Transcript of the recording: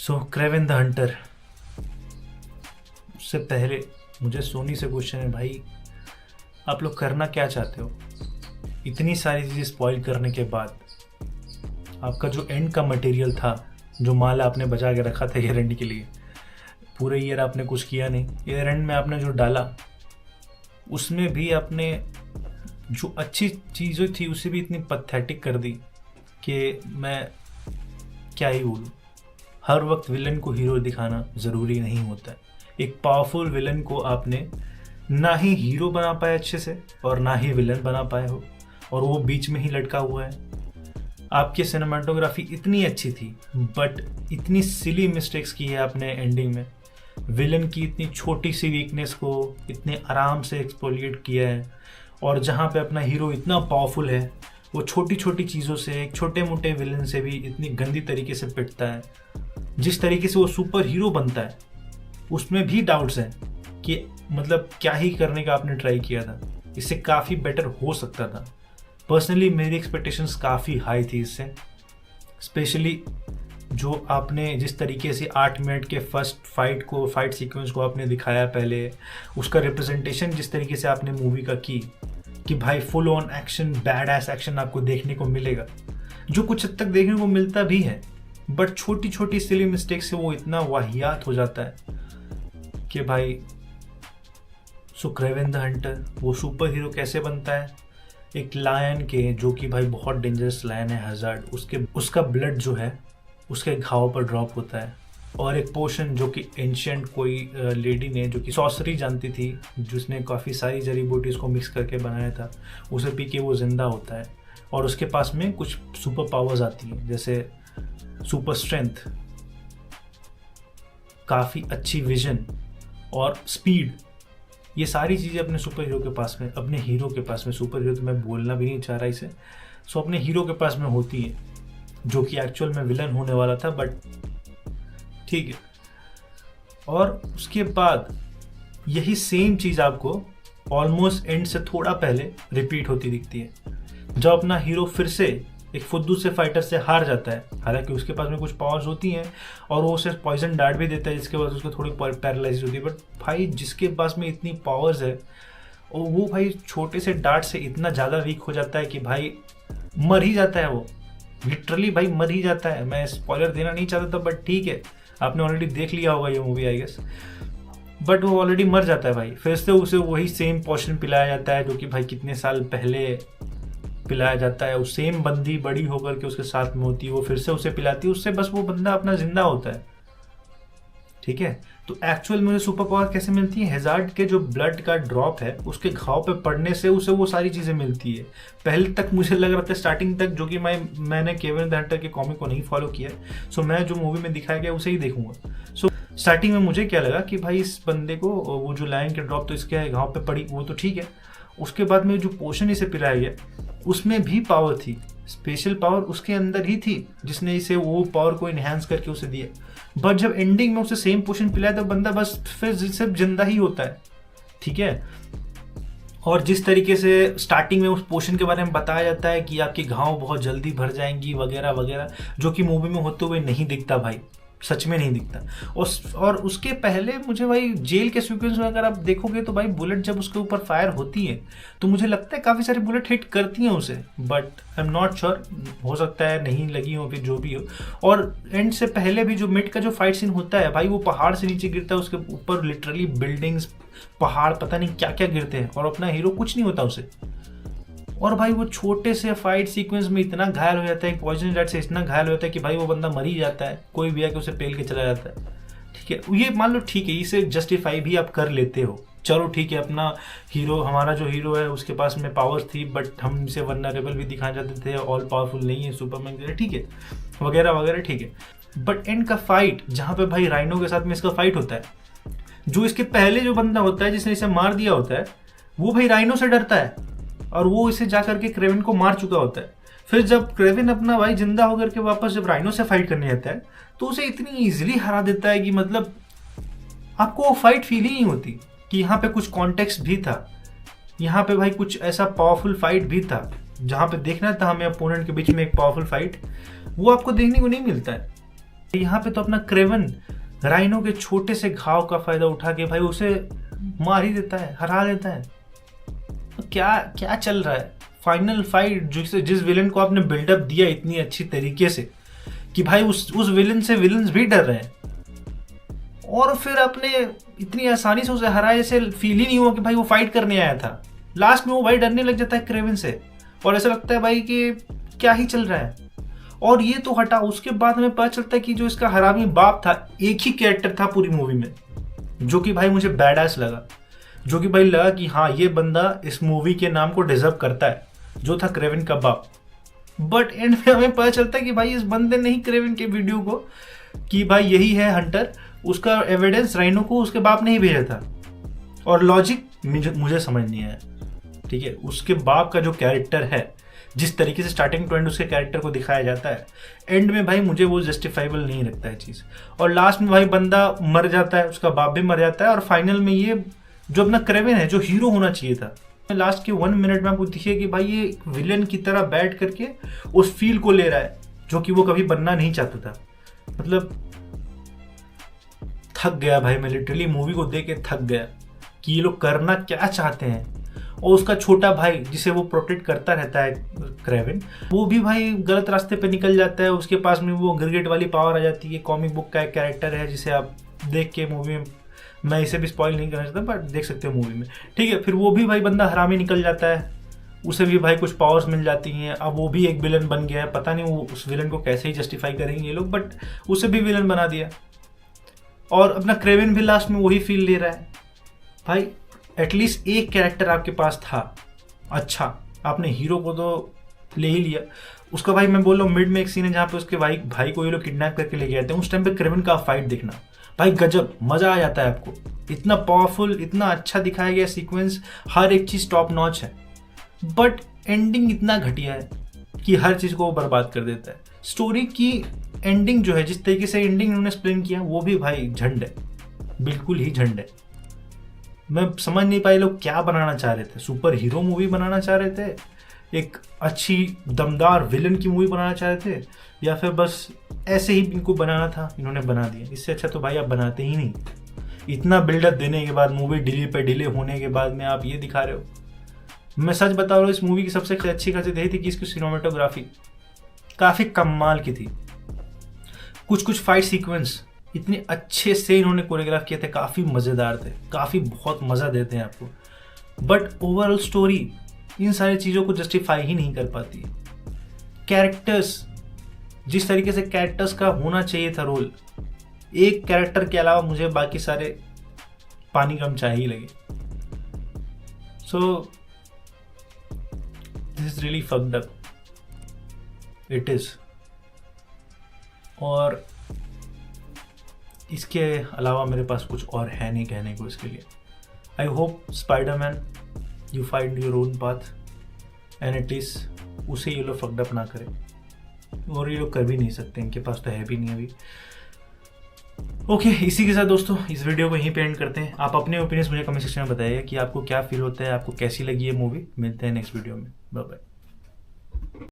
So Kraven the Hunter. उससे पहले मुझे सोनी से क्वेश्चन है, भाई आप लोग करना क्या चाहते हो? इतनी सारी चीज़ें स्पॉइल करने के बाद आपका जो एंड का मटेरियल था, जो माल आपने बचा के रखा था ईयर एंड के लिए, पूरे ईयर आपने कुछ किया नहीं। ईयर एंड में आपने जो डाला उसमें भी आपने जो अच्छी चीज़ें थी उसे भी इतनी पथेटिक कर दी कि मैं क्या ही बोलूँ। हर वक्त विलन को हीरो दिखाना ज़रूरी नहीं होता है। एक पावरफुल विलन को आपने ना ही हीरो बना पाए अच्छे से और ना ही विलन बना पाए हो, और वो बीच में ही लटका हुआ है। आपकी सिनेमाटोग्राफी इतनी अच्छी थी बट इतनी सिली मिस्टेक्स की है आपने एंडिंग में। विलन की इतनी छोटी सी वीकनेस को इतने आराम से एक्सप्लॉइट किया है, और जहाँ पे अपना हीरो इतना पावरफुल है वो छोटी छोटी चीज़ों से, एक छोटे मोटे विलन से भी इतनी गंदी तरीके से पिटता है। जिस तरीके से वो सुपर हीरो बनता है उसमें भी डाउट्स हैं कि मतलब क्या ही करने का आपने ट्राई किया था, इससे काफ़ी बेटर हो सकता था। पर्सनली मेरी एक्सपेक्टेशंस काफ़ी हाई थी इससे, स्पेशली जो आपने जिस तरीके से 8 मिनट के फर्स्ट फाइट सीक्वेंस को आपने दिखाया पहले, उसका रिप्रेजेंटेशन जिस तरीके से आपने मूवी का की कि भाई full on action, bad S action आपको देखने को मिलेगा, जो कुछ हद तक देखने को मिलता भी है, बट छोटी छोटी सिली मिस्टेक से वो इतना वाहियात हो जाता है कि भाई सो क्रेवन द हंटर वो सुपर हीरो कैसे बनता है? एक लायन के, जो कि भाई बहुत डेंजरस लायन है हजार्ड, उसका ब्लड जो है उसके घाव पर ड्रॉप होता है, और एक पोशन जो कि एंशियंट कोई लेडी ने, जो कि सॉसरी जानती थी, जिसने काफ़ी सारी जड़ी बूटीज़ को मिक्स करके बनाया था, उसे पी के वो जिंदा होता है, और उसके पास में कुछ सुपर पावर्स आती हैं जैसे सुपर स्ट्रेंथ, काफ़ी अच्छी विजन और स्पीड। ये सारी चीज़ें अपने सुपर हीरो के पास में, अपने हीरो के पास में, सुपर हीरो तो मैं बोलना भी नहीं चाह रहा इसे, सो अपने हीरो के पास में होती है, जो कि एक्चुअल में विलन होने वाला था, बट ठीक है। और उसके बाद यही सेम चीज़ आपको ऑलमोस्ट एंड से थोड़ा पहले रिपीट होती दिखती है, जब अपना हीरो फिर से एक फुद्दू से फाइटर से हार जाता है। हालांकि उसके पास में कुछ पावर्स होती हैं और वो उसे पॉइजन डार्ट भी देता है, जिसके बाद उसको थोड़ी पैरालाइज होती है, बट भाई जिसके पास में इतनी पावर्स है और वो भाई छोटे से डार्ट से इतना ज़्यादा वीक हो जाता है कि भाई मर ही जाता है, वो लिटरली भाई मर ही जाता है। मैं स्पॉइलर देना नहीं चाहता था, बट ठीक है, आपने ऑलरेडी देख लिया होगा ये मूवी आई गेस, बट वो ऑलरेडी मर जाता है भाई। फिर से उसे वही सेम पोशन पिलाया जाता है जो कि भाई कितने साल पहले पिलाया जाता है। उस सेम बंदी बड़ी होकर के उसके साथ में होती है, वो फिर से उसे पिलाती है, उससे बस वो बंदा अपना जिंदा होता है। ठीक है, तो एक्चुअल में सुपर पावर कैसे मिलती है? हेजार्ड के जो ब्लड का ड्रॉप है उसके घाव पे पड़ने से उसे वो सारी चीज़ें मिलती है। पहले तक मुझे लग रहा था स्टार्टिंग तक, जो कि मैंने केविन द हंटर के कॉमिक को नहीं फॉलो किया, सो मैं जो मूवी में दिखाया गया उसे ही देखूंगा। सो स्टार्टिंग में मुझे क्या लगा कि भाई इस बंदे को वो जो लायन के ड्रॉप तो इसके घाव पे पड़ी, वो तो ठीक है। उसके बाद में जो पोशन इसे पिलाया गया उसमें भी पावर थी, स्पेशल पावर उसके अंदर ही थी, जिसने इसे वो पावर को इनहेंस करके उसे दिया। बट जब एंडिंग में उसे सेम पोशन पिलाया तो बंदा बस फिर सिर्फ जिंदा ही होता है। ठीक है, और जिस तरीके से स्टार्टिंग में उस पोशन के बारे में बताया जाता है कि आपकी घाव बहुत जल्दी भर जाएंगी वगैरह वगैरह, जो कि मूवी में होते हुए नहीं दिखता भाई, सच में नहीं दिखता। और उसके पहले मुझे भाई जेल के सीक्वेंस में अगर आप देखोगे तो भाई बुलेट जब उसके ऊपर फायर होती है तो मुझे लगता है काफ़ी सारी बुलेट हिट करती हैं उसे, but I am not sure, हो सकता है नहीं लगी हो, फिर जो भी हो। और एंड से पहले भी जो मिड का जो फाइट सीन होता है भाई, वो पहाड़ से नीचे गिरता है, उसके ऊपर लिटरली बिल्डिंग्स, पहाड़, पता नहीं क्या क्या गिरते हैं, और अपना हीरो कुछ नहीं होता उसे। और भाई वो छोटे से फाइट सीक्वेंस में इतना घायल हो जाता है, पॉइजन डार्ट से इतना घायल हो जाता है कि भाई वो बंदा मर ही जाता है, कोई भी आके उसे पेल के चला जाता है। ठीक है, ये मान लो ठीक है, इसे जस्टिफाई भी आप कर लेते हो, चलो ठीक है, अपना हीरो, हमारा जो हीरो है उसके पास में पावर्स थी बट हम इसे वल्नरेबल भी दिखाना चाहते थे, ऑल पावरफुल नहीं है सुपरमैन के, ठीक है, वगैरह वगैरह, ठीक है। बट एंड का फाइट जहाँ पे भाई राइनो के साथ में इसका फाइट होता है, जो इसके पहले जो बंदा होता है जिसने इसे मार दिया होता है, वो भाई राइनो से डरता है और वो इसे जा करके क्रेवन को मार चुका होता है। फिर जब क्रेवन अपना भाई जिंदा होकर के वापस जब राइनो से फाइट करने आता है तो उसे इतनी इजीली हरा देता है कि मतलब आपको वो फाइट फील ही नहीं होती कि यहाँ पे कुछ कॉन्टेक्स्ट भी था, यहाँ पे भाई कुछ ऐसा पावरफुल फाइट भी था, जहाँ पे देखना था हमें अपोनेंट के बीच में एक पावरफुल फाइट, वो आपको देखने को नहीं मिलता है। यहाँ पे तो अपना क्रेवन राइनो के छोटे से घाव का फायदा उठा के भाई उसे मार ही देता है, हरा देता है। तो क्या क्या चल रहा है? फाइनल फाइट जिस विलन को आपने बिल्डअप दिया इतनी अच्छी तरीके से कि भाई उस विलन से विलन्स भी डर रहे हैं, और फिर आपने इतनी आसानी से उसे हराया, जैसे फील ही नहीं हुआ कि भाई वो फाइट करने आया था। लास्ट में वो भाई डरने लग जाता है क्रेवन से, और ऐसा लगता है भाई कि क्या ही चल रहा है। और ये तो हटा, उसके बाद हमें पता चलता है कि जो इसका हरामी बाप था, एक ही कैरेक्टर था पूरी मूवी में जो कि भाई मुझे बैडएस लगा, जो कि भाई लगा कि हाँ ये बंदा इस मूवी के नाम को डिजर्व करता है, जो था क्रेवन का बाप। बट एंड में हमें पता चलता है कि भाई इस बंदे ने ही क्रेवन के वीडियो को कि भाई यही है हंटर, उसका एविडेंस राइनो को उसके बाप ने ही भेजा था। और लॉजिक मुझे समझ नहीं आया। ठीक है, उसके बाप का जो कैरेक्टर है, जिस तरीके से स्टार्टिंग टू एंड उसके कैरेक्टर को दिखाया जाता है, एंड में भाई मुझे वो जस्टिफाइबल नहीं लगता है चीज़। और लास्ट में भाई बंदा मर जाता है, उसका बाप भी मर जाता है, और फाइनल में ये जो अपना क्रेवन है, जो हीरो होना चाहिए था, लास्ट के 1 मिनट में आपको दिखे कि भाई ये विलन की तरह बैठ करके उस फील को ले रहा है जो कि वो कभी बनना नहीं चाहता था। मतलब थक गया भाई, मैं लिटरली मूवी को देख के थक गया कि ये लोग करना क्या चाहते हैं। और उसका छोटा भाई जिसे वो प्रोटेक्ट करता रहता है क्रेवन, वो भी भाई गलत रास्ते पे निकल जाता है। उसके पास में वो गिरगिट वाली पावर आ जाती है। कॉमिक बुक का एक कैरेक्टर है जिसे आप देख के मूवी में, मैं इसे भी स्पॉइल नहीं करना चाहता बट देख सकते हो मूवी में। ठीक है, फिर वो भी भाई बंदा हरामी निकल जाता है, उसे भी भाई कुछ पावर्स मिल जाती हैं। अब वो भी एक विलन बन गया है, पता नहीं वो उस विलन को कैसे ही जस्टिफाई करेंगे ये लोग, बट उसे भी विलन बना दिया। और अपना क्रेवन भी लास्ट में वही फील ले रहा है। भाई एटलीस्ट एक कैरेक्टर आपके पास था अच्छा, आपने हीरो को तो ले ही लिया। उसका भाई मैं बोल रहा हूँ मिड में एक सीन है जहाँ पे उसके भाई को ये लोग किडनैप करके ले गए थे। उस टाइम पे क्रेवन का फाइट देखना भाई गजब, मजा आ जाता है आपको। इतना पावरफुल, इतना अच्छा दिखाया गया सीक्वेंस, हर एक चीज टॉप नॉच है। बट एंडिंग इतना घटिया है कि हर चीज को वो बर्बाद कर देता है। स्टोरी की एंडिंग जो है, जिस तरीके से एंडिंग उन्होंने एक्सप्लेन किया, वो भी भाई झंड है, बिल्कुल ही झंड है। मैं समझ नहीं पाई लोग क्या बनाना चाह रहे थे। सुपर हीरो मूवी बनाना चाह रहे थे, एक अच्छी दमदार विलन की मूवी बनाना चाह रहे थे, या फिर बस ऐसे ही इनको बनाना था, इन्होंने बना दिया। इससे अच्छा तो भाई आप बनाते ही नहीं। इतना बिल्डअप देने के बाद, मूवी डिले पे डिले होने के बाद में आप ये दिखा रहे हो। मैं सच बता रहा हूँ, इस मूवी की सबसे अच्छी खासियत यही थी कि इसकी सिनेमेटोग्राफी काफ़ी कमाल की थी। कुछ फाइट सीक्वेंस इतने अच्छे से इन्होंने कोरियोग्राफ किए थे, काफ़ी मज़ेदार थे, काफ़ी बहुत मज़ा देते हैं आपको। बट ओवरऑल स्टोरी इन सारी चीज़ों को जस्टिफाई ही नहीं कर पाती। कैरेक्टर्स, जिस तरीके से कैरेक्टर्स का होना चाहिए था रोल, एक कैरेक्टर के अलावा मुझे बाकी सारे पानी कम चाय ही लगे। So this is really fucked up, it is. और इसके अलावा मेरे पास कुछ और है नहीं कहने को इसके लिए। I hope Spiderman you find your own path and it is, उसे ये लोग फक्ड अप ना करें, और ये लोग कर भी नहीं सकते, इनके पास तो है भी नहीं अभी। ओके, इसी के साथ दोस्तों इस वीडियो को यहीं पे एंड करते हैं। आप अपने ओपिनियंस मुझे कमेंट सेक्शन में बताइए कि आपको क्या फील होता है, आपको कैसी लगी ये मूवी। मिलते हैं नेक्स्ट वीडियो में, बाय बाय।